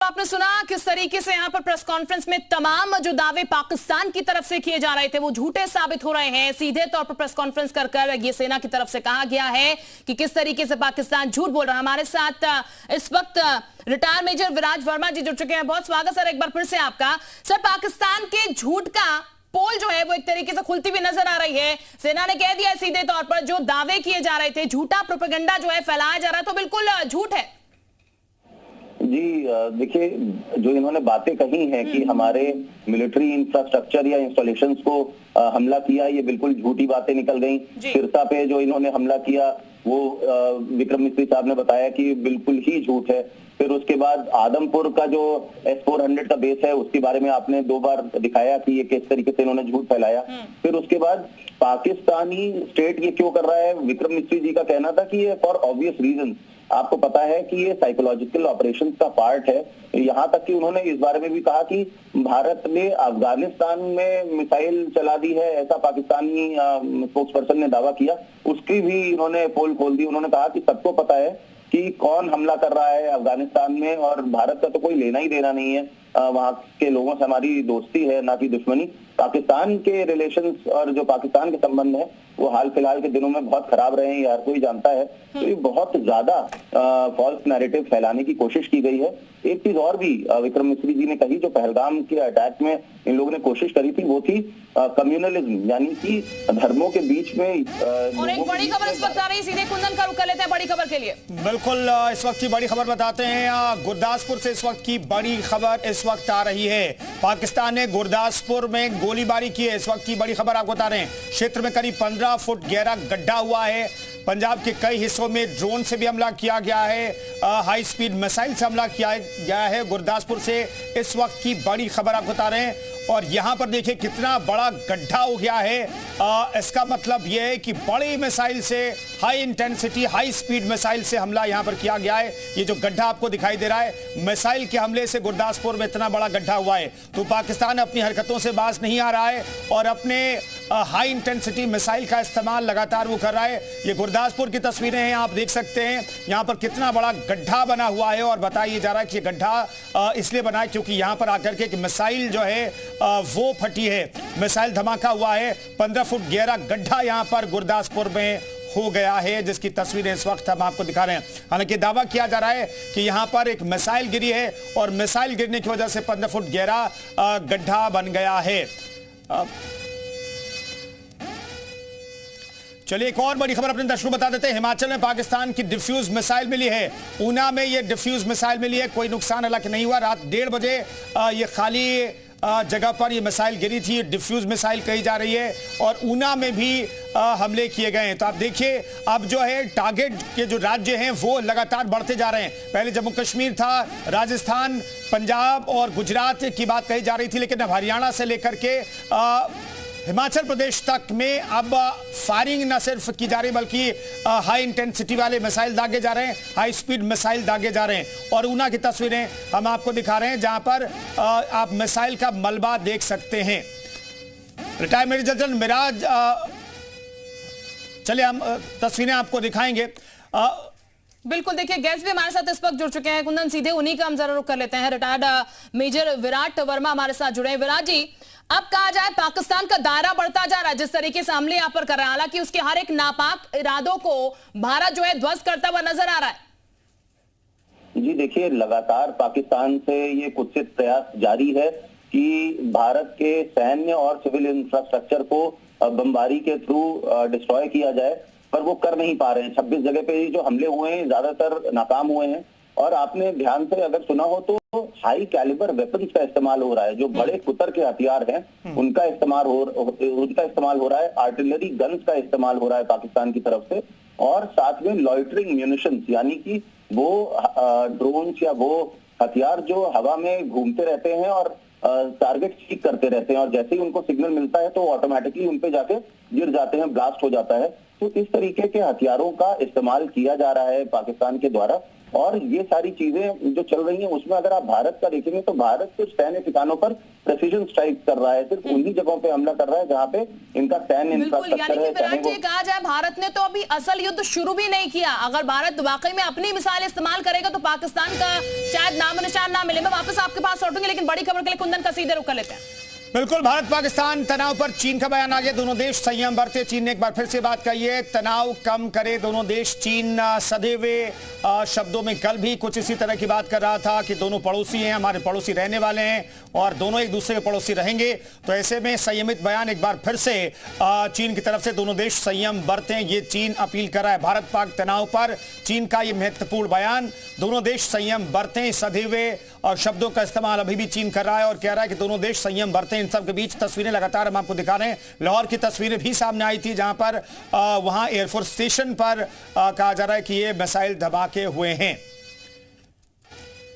आपने सुना किस तरीके से यहाँ पर प्रेस कॉन्फ्रेंस में तमाम जो दावे पाकिस्तान की तरफ से किए जा रहे थे वो झूठे साबित हो रहे हैं। सीधे तौर पर प्रेस कॉन्फ्रेंस कर ये सेना की तरफ से कहा गया है कि किस तरीके से पाकिस्तान झूठ बोल रहा है। हमारे साथ इस वक्त रिटायर्ड मेजर विराज वर्मा जी जुड़ चुके हैं। बहुत स्वागत सर एक बार फिर से आपका। सर, पाकिस्तान के झूठ का पोल जो है वो एक तरीके से खुलती हुई नजर आ रही है। सेना ने कह दिया सीधे तौर पर जो दावे किए जा रहे थे, झूठा प्रोपेगेंडा जो है फैलाया जा रहा है, तो बिल्कुल झूठ है। जी देखिए, जो इन्होंने बातें कही हैं कि हमारे मिलिट्री इंफ्रास्ट्रक्चर या इंस्टॉलेशंस को हमला किया, ये बिल्कुल झूठी बातें निकल गई। सिरसा पे जो इन्होंने हमला किया वो विक्रम मिस्त्री साहब ने बताया कि बिल्कुल ही झूठ है। फिर उसके बाद आदमपुर का जो S-400 का बेस है उसके बारे में आपने 2 बार दिखाया कि ये किस तरीके से इन्होंने झूठ फैलाया। फिर उसके बाद पाकिस्तानी स्टेट ये क्यों कर रहा है, विक्रम मिस्त्री जी का कहना था कि ये फॉर ऑब्वियस रीजन। आपको पता है कि ये साइकोलॉजिकल ऑपरेशंस का पार्ट है। यहाँ तक कि उन्होंने इस बारे में भी कहा कि भारत ने अफगानिस्तान में मिसाइल चला दी है, ऐसा पाकिस्तानी स्पोक्स पर्सन ने दावा किया। उसकी भी इन्होंने पोल खोल दी। उन्होंने कहा कि सबको पता है कि कौन हमला कर रहा है अफगानिस्तान में, और भारत का तो कोई लेना ही देना नहीं है। वहां के लोगों से हमारी दोस्ती है, ना कि दुश्मनी। पाकिस्तान के रिलेशंस और जो पाकिस्तान के संबंध है वो हाल फिलहाल के दिनों में बहुत खराब रहे हैं, हर कोई जानता है। तो ये बहुत ज्यादा फॉल्स नैरेटिव फैलाने की कोशिश की गई है। एक चीज और भी विक्रम मिस्त्री जी ने कही, जो पहलगाम के अटैक में इन लोगों ने कोशिश करी थी वो थी कम्युनलिज्म, यानी कि धर्मों के बीच में। और एक बड़ी खबर इस वक्त आ रही है, सीधे कुंदन का रुख कर लेते हैं बड़ी खबर के लिए। बिल्कुल, इस वक्त की बड़ी खबर बताते हैं। गुरदासपुर से इस वक्त की बड़ी खबर इस वक्त आ रही है। पाकिस्तान ने गुरदासपुर में गोलीबारी की है। इस वक्त की बड़ी खबर आपको बता रहे हैं। क्षेत्र में करीब 15 फुट गहरा गड्ढा हुआ है। पंजाब के कई हिस्सों में ड्रोन से भी हमला किया गया है, हाई स्पीड मिसाइल से हमला किया गया है। गुरदासपुर से इस वक्त की बड़ी खबर आपको बता रहे हैं। और यहां पर देखिए कितना बड़ा गड्ढा हो गया है। इसका मतलब यह है कि बड़ी मिसाइल से, high intensity high speed missile से हमला यहां पर किया गया है। ये जो गड्ढा आपको दिखाई दे रहा है, मिसाइल के हमले से गुरदासपुर में इतना बड़ा गड्ढा हुआ है। तो पाकिस्तान अपनी हरकतों से बाज नहीं आ रहा है और अपने हाई इंटेंसिटी मिसाइल का इस्तेमाल लगातार वो कर रहा है। ये गुरदासपुर की तस्वीरें हैं, आप देख सकते हैं यहाँ पर कितना बड़ा गड्ढा बना हुआ है। और बताया जा रहा है कि ये गड्ढा इसलिए बना है क्योंकि यहाँ पर आकर के मिसाइल जो है वो फटी है, मिसाइल धमाका हुआ है। 15 फुट गहरा गड्ढा यहाँ पर गुरदासपुर में हो गया है, जिसकी तस्वीरें इस वक्त हम आपको दिखा रहे हैं। हालांकि दावा किया जा रहा है कि यहां पर एक मिसाइल गिरी है और मिसाइल गिरने की वजह से 15 फुट गहरा गड्ढा बन गया है। चलिए एक और बड़ी खबर अपने दर्शकों बता देते हैं। हिमाचल में पाकिस्तान की डिफ्यूज मिसाइल मिली है। ऊना में ये डिफ्यूज मिसाइल मिली है। कोई नुकसान हालांकि नहीं हुआ। रात 1:30 बजे ये खाली जगह पर ये मिसाइल गिरी थी। डिफ्यूज मिसाइल कही जा रही है और ऊना में भी हमले किए गए हैं। तो आप देखिए अब जो है टारगेट के जो राज्य हैं वो लगातार बढ़ते जा रहे हैं। पहले जम्मू कश्मीर था, राजस्थान, पंजाब और गुजरात की बात कही जा रही थी, लेकिन अब हरियाणा से लेकर के हिमाचल प्रदेश तक में अब फायरिंग न सिर्फ की जा रही बल्कि हाई इंटेंसिटी वाले मिसाइल दागे जा रहे हैं, हाई स्पीड मिसाइल दागे जा रहे हैं। और ऊना की तस्वीरें हम आपको दिखा रहे हैं जहां पर आप मिसाइल का मलबा देख सकते हैं। रिटायर्ड मेजर जनरल मिराज, चलिए हम तस्वीरें आपको दिखाएंगे। बिल्कुल, देखिए गेस्ट भी हमारे साथ इस वक्त जुड़ चुके हैं। कुंदन, सीधे उन्हीं का हम जरा रुख कर लेते हैं। रिटायर्ड मेजर विराट वर्मा हमारे साथ जुड़े हैं। विराट जी, अब कहा जाए पाकिस्तान का दायरा बढ़ता जा रहा है जिस तरीके से हमले यहां पर कर रहा है, हालांकि उसके हर एक नापाक इरादों को भारत जो है ध्वस्त करता हुआ नजर आ रहा है। जी देखिए, लगातार पाकिस्तान से ये कुत्सित प्रयास जारी है कि भारत के सैन्य और सिविल इंफ्रास्ट्रक्चर को बमबारी के थ्रू डिस्ट्रॉय किया जाए, पर वो कर नहीं पा रहे हैं। 26 जगह पे जो हमले हुए हैं ज्यादातर नाकाम हुए हैं। और आपने ध्यान से अगर सुना हो तो हाई कैलिबर वेपन्स का इस्तेमाल हो रहा है। जो बड़े कुतर के हथियार हैं उनका इस्तेमाल हो रहा है। आर्टिलरी गन्स का इस्तेमाल हो रहा है पाकिस्तान की तरफ से। और साथ में लॉइटरिंग म्यूनिशंस, यानी कि वो ड्रोन्स या वो हथियार जो हवा में घूमते रहते हैं और टारगेट सीक करते रहते हैं, और जैसे ही उनको सिग्नल मिलता है तो ऑटोमेटिकली उन पे जाके गिर जाते हैं, ब्लास्ट हो जाता है। तो इस तरीके के हथियारों का इस्तेमाल किया जा रहा है पाकिस्तान के द्वारा। और ये सारी चीजें जो चल रही हैं उसमें अगर आप भारत का देखेंगे तो भारत कुछ सैन्य ठिकानों पर प्रेसिजन स्ट्राइक कर रहा है, सिर्फ उन्हीं जगहों पे हमला कर रहा है जहां पे इनका सैन्य बिल्कुल, यानी इंफ्रास्ट्रक्चर कि है। विराट जी कहा जाए भारत ने तो अभी असल युद्ध शुरू भी नहीं किया। अगर भारत वाकई में अपनी मिसाइल इस्तेमाल करेगा तो पाकिस्तान का शायद नामो निशान ना मिले। मैं वापस आपके पास लौटूंगी, लेकिन बड़ी खबर के लिए कुंदन का सीधे रुख कर लेते हैं। बिल्कुल, भारत पाकिस्तान तनाव पर चीन का बयान आ गया। दोनों देश संयम बरते। चीन ने एक बार फिर से बात कही है, तनाव कम करे दोनों देश। चीन सदैवे शब्दों में कल भी कुछ इसी तरह की बात कर रहा था कि दोनों पड़ोसी हैं, हमारे पड़ोसी रहने वाले हैं और दोनों एक दूसरे के पड़ोसी रहेंगे। तो ऐसे में संयमित बयान एक बार फिर से चीन की तरफ से, दोनों देश संयम बरतें, ये चीन अपील कर रहा है। भारत पाक तनाव पर चीन का ये महत्वपूर्ण बयान, दोनों देश संयम बरतें, सदैवे और शब्दों का इस्तेमाल अभी भी चीन कर रहा है और कह रहा है कि दोनों देश संयम बरतें। इन सब के बीच तस्वीरें लगातार हम आपको दिखा रहे हैं। लाहौर की तस्वीरें भी सामने आई थी जहां पर वहां एयरफोर्स स्टेशन पर कहा जा रहा है कि ये मिसाइल धमाके हुए हैं।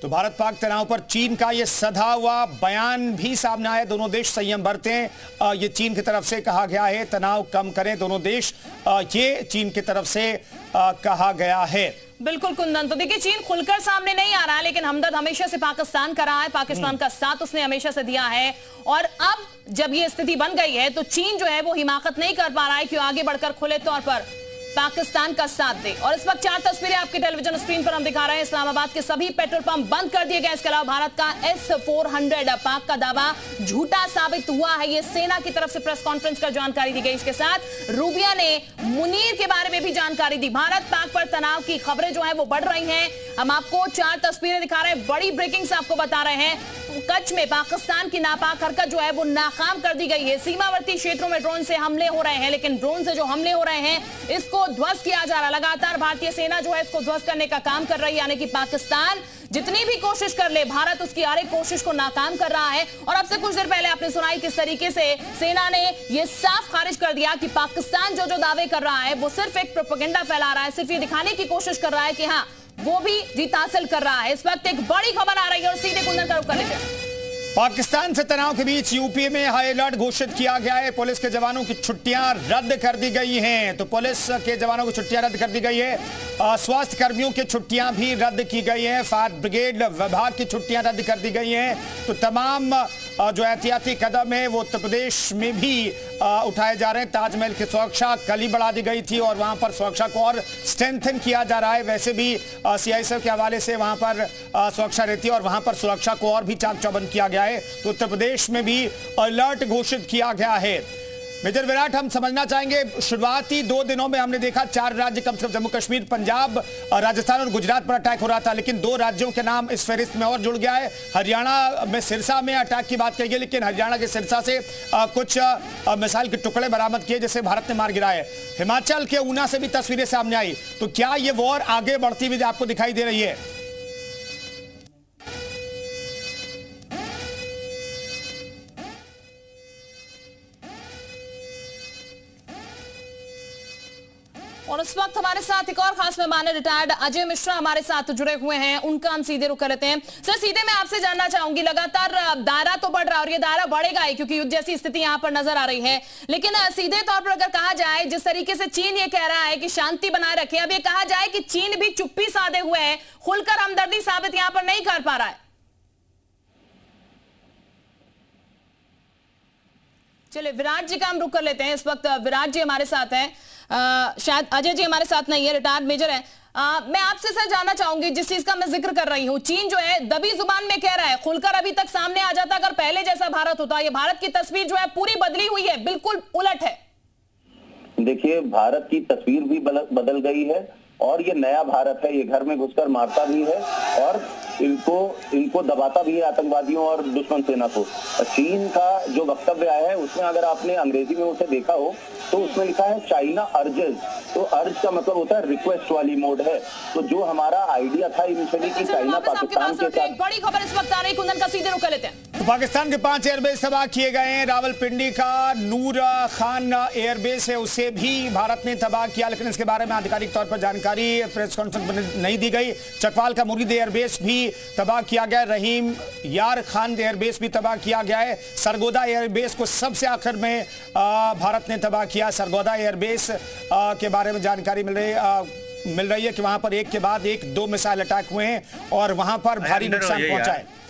तो भारत पाक तनाव पर चीन का ये सधा हुआ बयान भी सामने आया। दोनों देश संयम बरतें, ये चीन की तरफ से कहा गया है। तनाव कम करें दोनों देश, ये चीन की तरफ से कहा गया है। बिल्कुल कुंदन, तो देखिए चीन खुलकर सामने नहीं आ रहा है, लेकिन हमदर्द हमेशा से पाकिस्तान का रहा है, पाकिस्तान का साथ उसने हमेशा से दिया है। और अब जब ये स्थिति बन गई है तो चीन जो है वो हिमाकत नहीं कर पा रहा है कि आगे बढ़कर खुले तौर पर पाकिस्तान का साथ दे। और इस वक्त 4 तस्वीरें आपके टेलीविजन स्क्रीन पर हम दिखा रहे हैं। इस्लामाबाद के सभी पेट्रोल पंप बंद कर दिए गए। इसके अलावा भारत का S-400 पाक का दावा झूठा साबित हुआ है। ये सेना की तरफ से प्रेस कॉन्फ्रेंस कर जानकारी दी गई। इसके साथ रूबिया ने मुनीर के बारे में भी जानकारी दी। भारत पाक पर तनाव की खबरें जो है वो बढ़ रही हैं। हम आपको 4 तस्वीरें दिखा रहे हैं, बड़ी ब्रेकिंग से आपको बता रहे हैं। कच्छ में पाकिस्तान की नापाक हरकत जो है वो नाकाम कर दी गई है। सीमावर्ती क्षेत्रों में ड्रोन से हमले हो रहे हैं, लेकिन ड्रोन से जो हमले हो रहे हैं इसको ध्वस्त किया जा रहा है। लगातार भारतीय सेना जो है इसको ध्वस्त करने का काम कर रही है, यानी कि पाकिस्तान जितनी भी कोशिश कर ले भारत उसकी हर एक कोशिश को नाकाम कर रहा है। और अब से कुछ देर पहले आपने सुनाई किस तरीके से सेना ने यह साफ खारिज कर दिया कि पाकिस्तान जो दावे कर रहा है वो सिर्फ एक प्रोपेगेंडा फैला रहा है, सिर्फ ये दिखाने की कोशिश कर रहा है कि हाँ वो भी जीत हासिल कर रहा है। इस वक्त एक बड़ी खबर आ रही है और सीधे कुंदन का रुख कर लेते हैं। पाकिस्तान से तनाव के बीच यूपी में हाई अलर्ट घोषित किया गया है। पुलिस के जवानों की छुट्टियां रद्द कर दी गई हैं। तो पुलिस के जवानों की छुट्टियां रद्द कर दी गई है। स्वास्थ्य कर्मियों की छुट्टियां भी रद्द की गई हैं। फायर ब्रिगेड विभाग की छुट्टियां रद्द कर दी गई हैं। तो तमाम जो एहतियाती कदम है वो उत्तर प्रदेश में भी उठाए जा रहे हैं। ताजमहल की सुरक्षा कल ही बढ़ा दी गई थी और वहां पर सुरक्षा को और स्ट्रेंथन किया जा रहा है। वैसे भी CISF के हवाले से वहां पर सुरक्षा रहती है और वहां पर सुरक्षा को और भी चाक चौबंद किया गया है। तो उत्तर प्रदेश में भी अलर्ट घोषित किया गया है। मेजर विराट, हम समझना चाहेंगे, शुरुआती 2 दिनों में हमने देखा 4 राज्य, कम से कम जम्मू कश्मीर, पंजाब, राजस्थान और गुजरात पर अटैक हो रहा था, लेकिन 2 राज्यों के नाम इस फहरिस्त में और जुड़ गया है। हरियाणा में सिरसा में अटैक की बात कही गई, लेकिन हरियाणा के सिरसा से कुछ मिसाइल के टुकड़े बरामद किए जिसे भारत ने मार गिराया है। हिमाचल के ऊना से भी तस्वीरें सामने आई। तो क्या ये वॉर आगे बढ़ती हुई आपको दिखाई दे रही है? और इस वक्त हमारे साथ एक और खास मेहमान है, रिटायर्ड अजय मिश्रा हमारे साथ जुड़े हुए हैं। उनका हम सीधे रुख कर लेते हैं। सर, सीधे मैं आपसे जानना चाहूंगी, लगातार दायरा तो बढ़ रहा है और ये दायरा बढ़ेगा ही क्योंकि युद्ध जैसी स्थिति यहां पर नजर आ रही है, लेकिन सीधे तौर पर अगर कहा जाए, जिस तरीके से चीन ये कह रहा है कि शांति बनाए रखे, अब ये कहा जाए कि चीन भी चुप्पी साधे हुए है, खुलकर हमदर्दी साबित यहां पर नहीं कर पा रहा है। चलिए विराट जी का हम रुख कर लेते हैं। इस वक्त विराट जी हमारे साथ हैं, शायद अजय जी हमारे साथ नहीं है, रिटायर्ड मेजर है। मैं आपसे सर जानना चाहूंगी, जिस चीज का मैं जिक्र कर रही हूं, चीन जो है दबी जुबान में कह रहा है, खुलकर अभी तक सामने आ जाता अगर पहले जैसा भारत होता। ये भारत की तस्वीर जो है पूरी बदली हुई है, बिल्कुल उलट है। देखिए, भारत की तस्वीर भी बदल गई है और ये नया भारत है। ये घर में घुसकर मारता भी है और इनको दबाता भी है, आतंकवादियों और दुश्मन सेना को। चीन का जो वक्तव्य आया है उसमें अगर आपने अंग्रेजी में उसे देखा हो तो उसमें लिखा है चाइना अर्जेस। तो अर्ज का मतलब होता है रिक्वेस्ट वाली मोड है। तो जो हमारा आइडिया था इनिशियली कि चाइना पाकिस्तान के साथ, बड़ी खबर इस वक्त आ रही, कुंदन का सीधे रुख कर लेते हैं। तो पाकिस्तान के 5 एयरबेस तबाह किए गए हैं। रावलपिंडी का नूर खान एयरबेस है, उसे भी भारत ने तबाह किया, लेकिन इसके बारे में आधिकारिक तौर पर जानकारी प्रेस कॉन्फ्रेंस में नहीं दी गई। चकवाल का मुरीद एयरबेस भी तबाह किया गया, रहीम यार खान एयरबेस भी तबाह किया गया है। सरगोदा एयरबेस को सबसे आखिर में भारत ने तबाह किया। सरगोदा एयरबेस के बारे में जानकारी मिल रही है। मिल रही है कि वहां पर एक के बाद एक 2 मिसाइल अटैक हुए हैं और वहां पर भारी नुकसान पहुंचा है।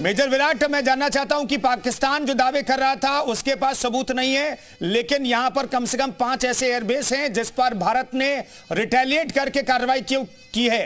मेजर विराट, मैं जानना चाहता हूं कि पाकिस्तान जो दावे कर रहा था उसके पास सबूत नहीं है, लेकिन यहां पर कम से कम 5 ऐसे एयरबेस हैं जिस पर भारत ने रिटेलिएट करके कार्रवाई की है।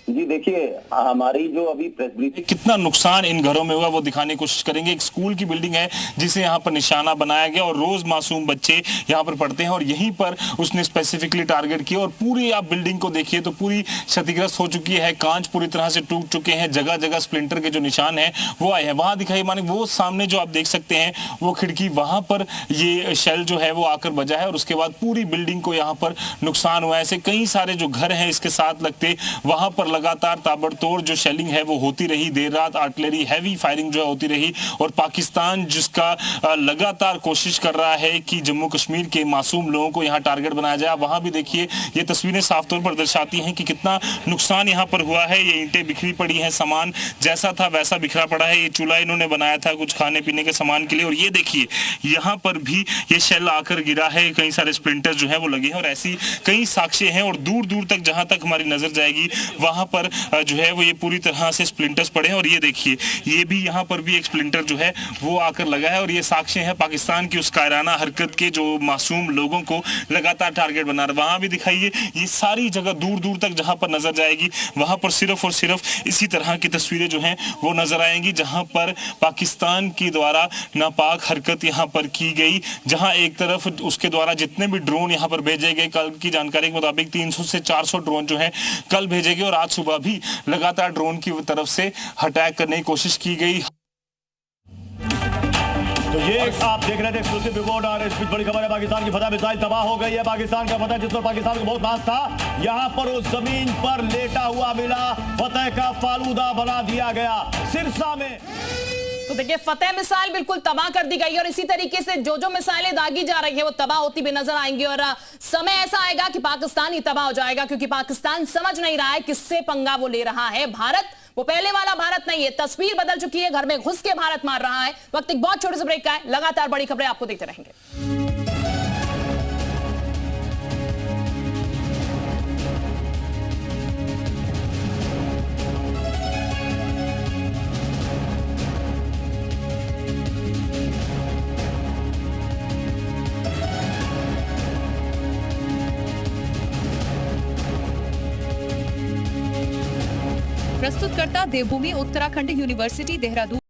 जी देखिए, हमारी जो अभी प्रेस ब्रीफिंग कितना नुकसान इन घरों में हुआ वो दिखाने की कोशिश करेंगे। एक स्कूल की बिल्डिंग है जिसे यहाँ पर निशाना बनाया गया और रोज मासूम बच्चे यहाँ पर पढ़ते हैं और यहीं पर उसने स्पेसिफिकली टारगेट किया और पूरी आप बिल्डिंग को देखिए तो पूरी क्षतिग्रस्त हो चुकी है, कांच पूरी तरह से टूट चुके हैं, जगह जगह स्प्लिंटर के जो निशान है वो आए हैं। वहां दिखाई माने वो सामने जो आप देख सकते हैं वो खिड़की, वहां पर ये शेल जो है वो आकर बजा है और उसके बाद पूरी बिल्डिंग को यहाँ पर नुकसान हुआ है। ऐसे कई सारे जो घर हैं इसके साथ लगते, वहां पर लगातार ताबड़तोड़ जो शेलिंग है वो होती रही, देर रात आर्टिलरी हैवी फायरिंग जो है होती रही और पाकिस्तान जिसका लगातार कोशिश कर रहा है कि जम्मू कश्मीर के मासूम लोगों को यहां टारगेट बनाया जाए। वहां भी देखिए ये तस्वीरें साफ तौर पर दर्शाती हैं कि कितना नुकसान यहां पर हुआ है। ये ईंटें बिखरी पड़ी हैं, सामान जैसा था वैसा बिखरा पड़ा है। ये चूल्हा इन्होंने बनाया था कुछ खाने पीने के सामान के लिए और ये देखिए यहां पर भी ये शेल आकर गिरा है, कई सारे स्प्लिंटर्स जो है वो लगे हैं और ऐसी कई साक्ष्य हैं और दूर दूर तक जहां तक हमारी नजर जाएगी वहां पर जो है वो ये पूरी तरह से स्प्लिंटर्स पड़े हैं और ये देखिए ये भी यहाँ पर भी एक स्प्लिंटर जो है वो आकर लगा है और ये साक्ष्य है पाकिस्तान की उस कायराना हरकत के जो मासूम लोगों को लगातार टारगेट बना रहा है। वहां भी दिखाइए ये सारी जगह दूर दूर तक जहां पर नजर जाएगी वहां पर सिर्फ और सिर्फ इसी तरह की तस्वीरें जो हैं वो नजर आएंगी जहां पर पाकिस्तान की द्वारा नापाक हरकत यहाँ पर की गई। जहां एक तरफ उसके द्वारा जितने भी ड्रोन यहाँ पर भेजे गए, कल की जानकारी के मुताबिक 300 से 400 ड्रोन जो है कल भेजे गए और आज सुबह भी लगातार ड्रोन की तरफ से अटैक करने की कोशिश की गई। तो ये आप देख रहे थे एक्सक्लूसिव रिपोर्ट और इस बीच बड़ी खबर है, पाकिस्तान की फतह मिसाइल तबाह हो गई है। पाकिस्तान का फतह जिस पर पाकिस्तान को बहुत नाज था, यहां पर उस जमीन पर लेटा हुआ मिला, फतह का फालूदा बना दिया गया सिरसा में। तो देखिए फतेह मिसाइल बिल्कुल तबाह कर दी गई और इसी तरीके से जो जो मिसाइलें दागी जा रही है वो तबाह होती भी नजर आएंगी और समय ऐसा आएगा कि पाकिस्तान ही तबाह हो जाएगा क्योंकि पाकिस्तान समझ नहीं रहा है किससे पंगा वो ले रहा है। भारत वो पहले वाला भारत नहीं है, तस्वीर बदल चुकी है, घर में घुस के भारत मार रहा है। वक्त एक बहुत छोटे से ब्रेक का है, लगातार बड़ी खबरें आपको देखते रहेंगे। प्रस्तुतकर्ता देवभूमि उत्तराखंड यूनिवर्सिटी देहरादून।